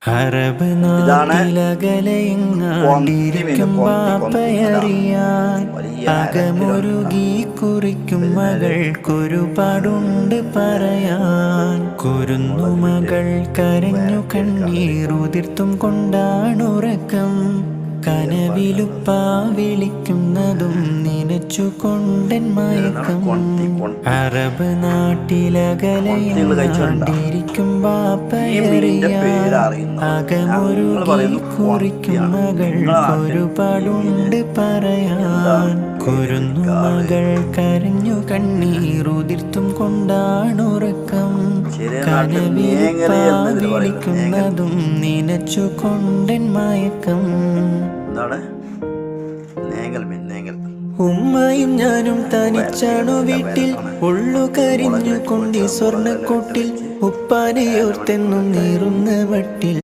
Arab നാട്ടിലകലയെങ്ങാണ്ടിരിക്കും ബാപ്പയറിയാൻ അകമൊരുകി കുറിക്കും മകൾക്കൊരുപാടുണ്ട് പറയാൻ. കുരുന്നു മകൾ കരഞ്ഞു കണ്ണീറുതിർത്തും കൊണ്ടാണുറക്കം. കനവിലുപ്പാ വിളിക്കുന്നതും നനച്ചുകൊണ്ടൻ മയക്കം. അറബ് നാട്ടിലകലയെങ്ങാണ്ടിരിക്കും ബാപ്പയറിയാൻ അകമൊരുകി കുറിക്കും മകൾക്കൊരുപാടുണ്ട് പറയാൻ. കുരുന്നു മകൾ കരഞ്ഞു കണ്ണീറുതിർത്തും കൊണ്ടാണുറക്കം. കനവിലുപ്പാ വിളിക്കുന്നതും നനച്ചുകൊണ്ടൻ മയക്കം. ഉമ്മയും ഞാനും തനിച്ചാണു വീട്ടിൽ. ഉള്ളു കരിഞ്ഞു കൊണ്ടി സ്വർണ്ണക്കൊട്ടിൽ. ഉപ്പാനെയോർത്തെന്നും നീറുന്ന വട്ടിൽ.